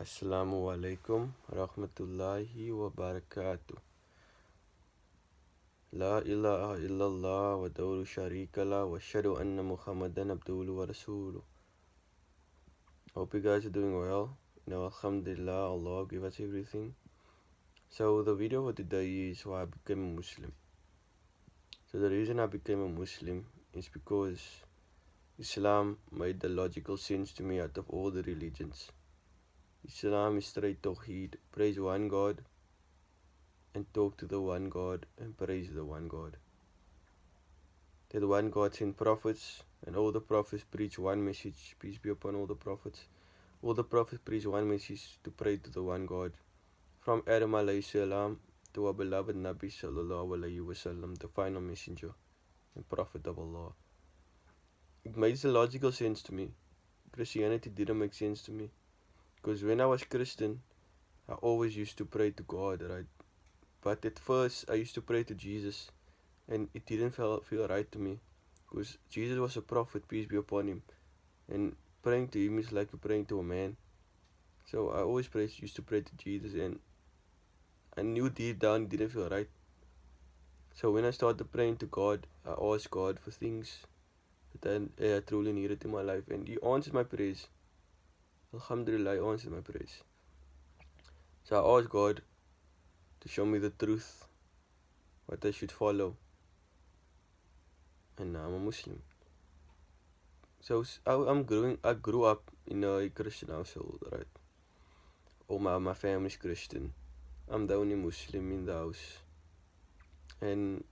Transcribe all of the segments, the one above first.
Assalamu alaikum rahmatullahi wa barakatuh. La ilaha illallah wa dawru sharika la wa shadu anna Muhammadan abduhu wa rasuluh. Hope you guys are doing well. Alhamdulillah, Allah give us everything. So the video for today is why I became a Muslim. So the reason I became a Muslim is because Islam made the logical sense to me out of all the religions. Islam is straight Tawheed, praise one God and talk to the one God and praise the one God. That one God sent prophets, and all the prophets preach one message, peace be upon all the prophets. All the prophets preach one message to pray to the one God. From Adam alayhi salam to our beloved Nabi sallallahu alayhi wasallam, the final messenger and prophet of Allah. It makes a logical sense to me. Christianity didn't make sense to me. Because when I was Christian, I always used to pray to God, right? But at first, I used to pray to Jesus, and it didn't feel right to me. Because Jesus was a prophet, peace be upon him. And praying to him is like praying to a man. So I always used to pray to Jesus, and I knew deep down it didn't feel right. So when I started praying to God, I asked God for things that I truly needed in my life, and He answered my prayers. Alhamdulillah, He answered my prayers. So I asked God to show me the truth, what I should follow, and now I'm a Muslim. So I grew up in a Christian household, right? All my family's Christian. I'm the only Muslim in the house. And,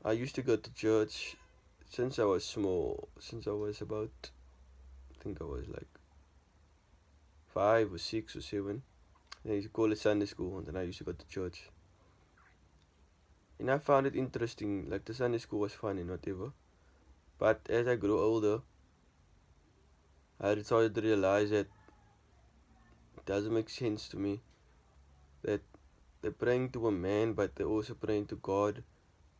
I used to go to church since I was small, since I was about, I think I was like 5 or 6 or 7. They used to call it Sunday school, and then I used to go to church. And I found it interesting, like the Sunday school was fun and whatever. But as I grew older, I started to realize that it doesn't make sense to me that they're praying to a man, but they're also praying to God.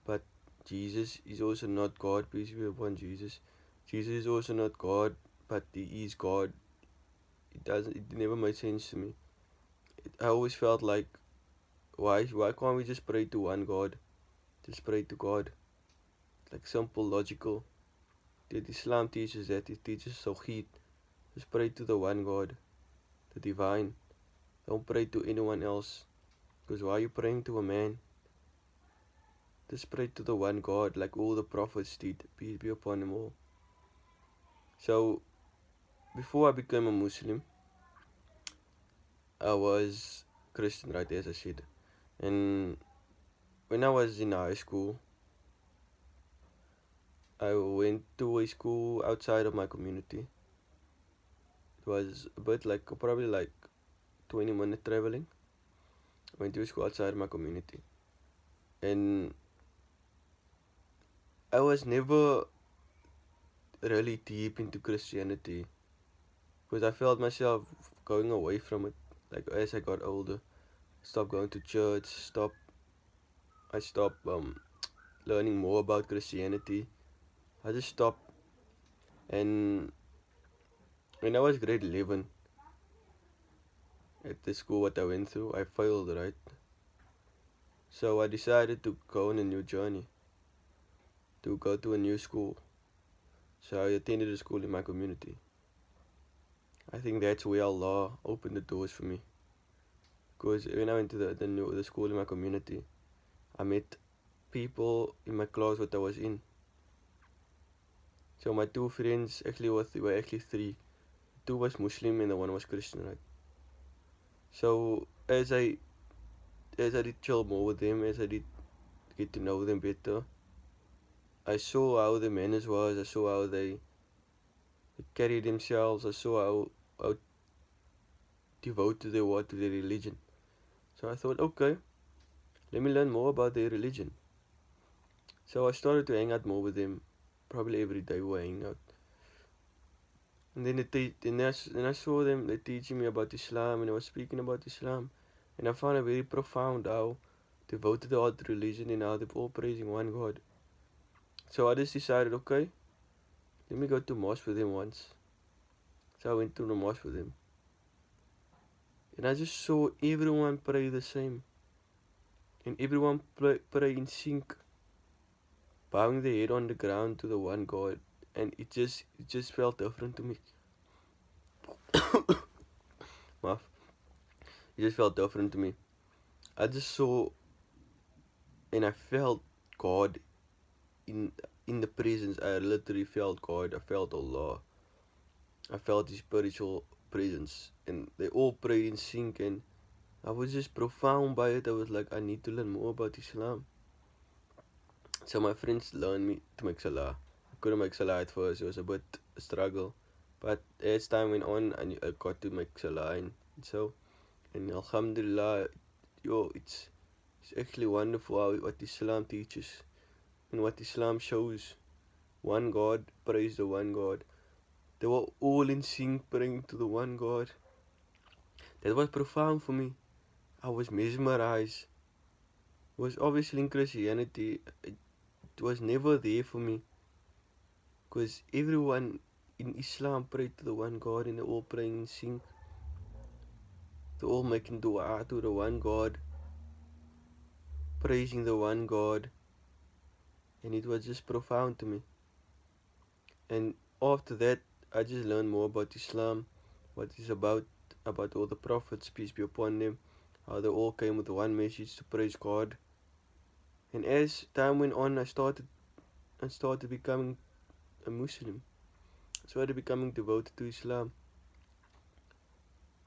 But Jesus is also not God, peace be upon Jesus. Jesus is also not God, but He is God. It never made sense to me. I always felt like, why can't we just pray to one God? Just pray to God. Like simple, logical. That Islam teaches that. It teaches Tawheed. Just pray to the one God, the divine. Don't pray to anyone else. Because why are you praying to a man? Just pray to the one God, like all the prophets did. Peace be upon them all. So, before I became a Muslim, I was Christian, right, as I said. And when I was in high school, I went to a school outside of my community. It was a bit like, probably like 20-minute traveling. I went to a school outside of my community. And I was never really deep into Christianity, because I felt myself going away from it. Like as I got older, I stopped going to church, I stopped learning more about Christianity. I just stopped. And when I was grade 11, at the school what I went through, I failed, right? So I decided to go on a new journey, to go to a new school. So I attended a school in my community. I think that's where Allah opened the doors for me. Because when I went to the school in my community, I met people in my class that I was in. So my two friends were actually three. Two was Muslim and the one was Christian, right? So as I did chill more with them, as I did get to know them better, I saw how their manners was, I saw how they carried themselves, I saw how devoted they were to their religion. So I thought, okay, let me learn more about their religion. So I started to hang out more with them. Probably every day we were hanging out. And then I saw them, they teaching me about Islam, and I was speaking about Islam. And I found it very profound how devoted they are to religion and how they're all praising one God. So I just decided, okay, let me go to mosque with them once. So I went to the mosque with him. And I just saw everyone pray the same. And everyone pray in sync, bowing their head on the ground to the one God. And it just felt different to me. Maaf. It just felt different to me. I just saw and I felt God in the presence. I literally felt God. I felt Allah. I felt His spiritual presence. And they all prayed in sync, and I was just profound by it. I was like, I need to learn more about Islam. So my friends learned me to make salah. I couldn't make salah at first. It was a bit a struggle. But as time went on, I got to make salah. And alhamdulillah, it's actually wonderful what Islam teaches and what Islam shows. One God, praise the one God. They were all in sync praying to the one God. That was profound for me. I was mesmerized. It was obviously in Christianity. It was never there for me. Because everyone in Islam prayed to the one God and they're all praying in sync. They're all making dua to the one God, praising the one God. And it was just profound to me. And after that, I just learned more about Islam, what it's about all the prophets, peace be upon them, how they all came with one message to praise God. And as time went on, I started becoming a Muslim. I started becoming devoted to Islam.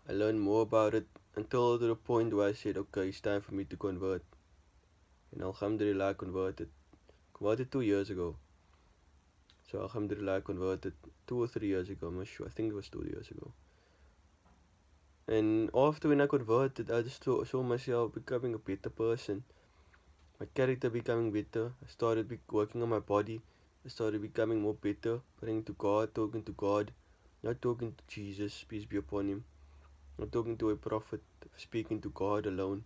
I learned more about it until to the point where I said, okay, it's time for me to convert. And alhamdulillah, I converted 2 years ago. So alhamdulillah, I converted 2 or 3 years ago, I'm not sure. I think it was 2 years ago. And after when I converted, I just saw myself becoming a better person. My character becoming better. I started working on my body. I started becoming more better, praying to God, talking to God, not talking to Jesus, peace be upon him, not talking to a prophet, speaking to God alone.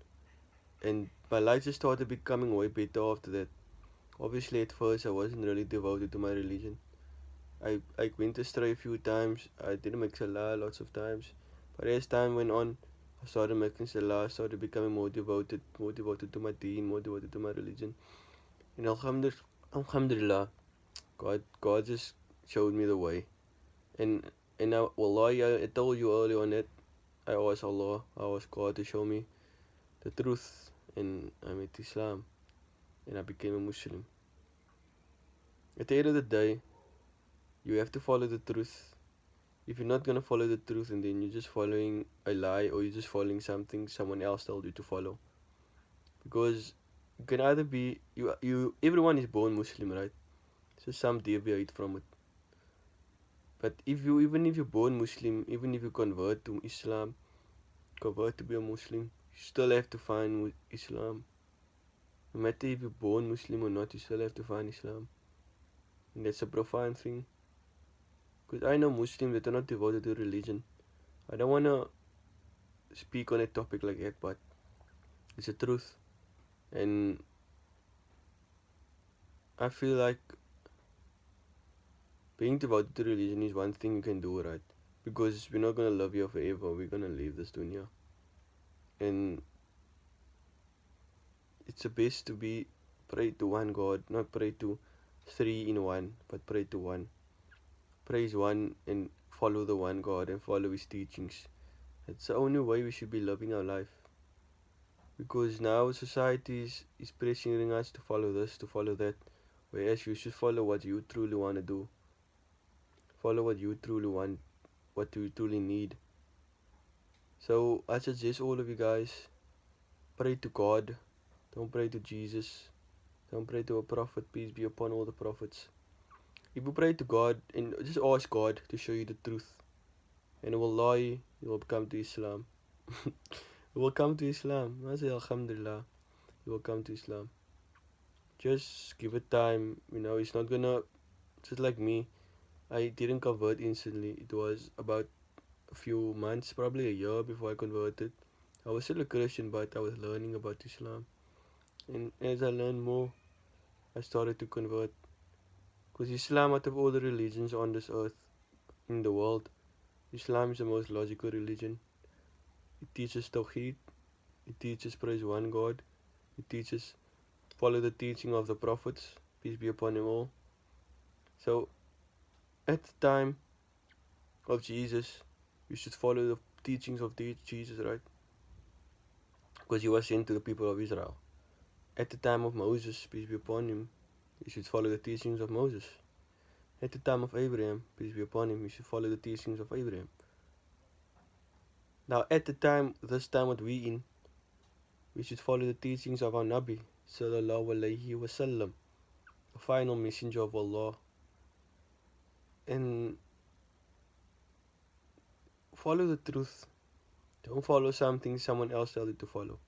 And my life just started becoming way better after that. Obviously, at first, I wasn't really devoted to my religion. I went astray a few times. I didn't make salah lots of times. But as time went on, I started making salah, started becoming more devoted to my deen, more devoted to my religion. And alhamdulillah, God just showed me the way. And wallahi, I told you earlier on that I asked Allah, I asked God to show me the truth, and I met Islam, and I became a Muslim. At the end of the day, you have to follow the truth. If you're not gonna follow the truth, and then you're just following a lie, or you're just following something someone else told you to follow, because you can either be everyone is born Muslim, right? So some deviate from it. But even if you're born Muslim, even if you convert to Islam, convert to be a Muslim, you still have to find Islam. No matter if you're born Muslim or not, you still have to find Islam. And that's a profound thing. Because I know Muslims that are not devoted to religion. I don't want to speak on a topic like that, but it's the truth. And I feel like being devoted to religion is one thing you can do, right? Because we're not going to live here forever. We're going to leave this dunya. And it's the best to be pray to one God, not pray to three in one, but pray to one. Praise one and follow the one God and follow his teachings. It's the only way we should be living our life. Because now society is pressuring us to follow this, to follow that, whereas you should follow what you truly want to do. Follow what you truly want, what you truly need. So I suggest all of you guys, pray to God. Don't pray to Jesus. Don't pray to a prophet. Peace be upon all the prophets. If you pray to God and just ask God to show you the truth, and wallahi, you will come to Islam. You will come to Islam. I say alhamdulillah, you will come to Islam. Just give it time. It's not gonna, just like me, I didn't convert instantly. It was about a few months, probably a year before I converted. I was still a Christian, but I was learning about Islam. And as I learned more, I started to convert. Because Islam, out of all the religions on this earth, in the world, Islam is the most logical religion. It teaches Tawheed. It teaches praise one God. It teaches follow the teaching of the prophets, peace be upon them all. So at the time of Jesus, you should follow the teachings of Jesus, right? Because he was sent to the people of Israel. At the time of Moses, peace be upon him, you should follow the teachings of Moses. At the time of Abraham, peace be upon him, you should follow the teachings of Abraham. Now at the time, this time what we in, we should follow the teachings of our Nabi, sallallahu alayhi wasallam, the final messenger of Allah. And follow the truth. Don't follow something someone else tells you to follow.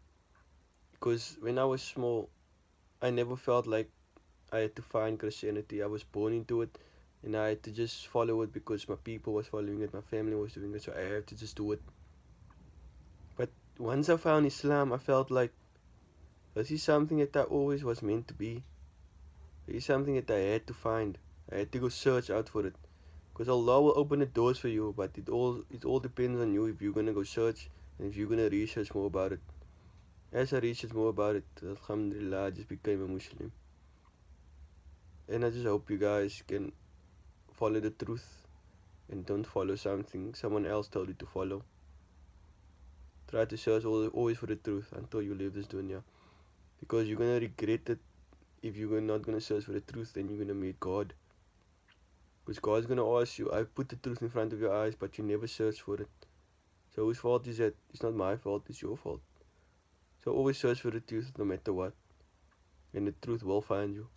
Because when I was small, I never felt like I had to find Christianity. I was born into it, and I had to just follow it because my people was following it, my family was doing it, so I had to just do it. But once I found Islam, I felt like this is something that I always was meant to be. This is something that I had to find. I had to go search out for it. Because Allah will open the doors for you, but it all depends on you if you're gonna go search and if you're gonna research more about it. As I researched more about it, alhamdulillah, I just became a Muslim. And I just hope you guys can follow the truth and don't follow something someone else told you to follow. Try to search always for the truth until you leave this dunya. Because you're gonna regret it if you're not gonna search for the truth, then you're gonna meet God. Because God's gonna ask you, I put the truth in front of your eyes, but you never search for it. So whose fault is that? It's not my fault, it's your fault. So always search for the truth no matter what. And the truth will find you.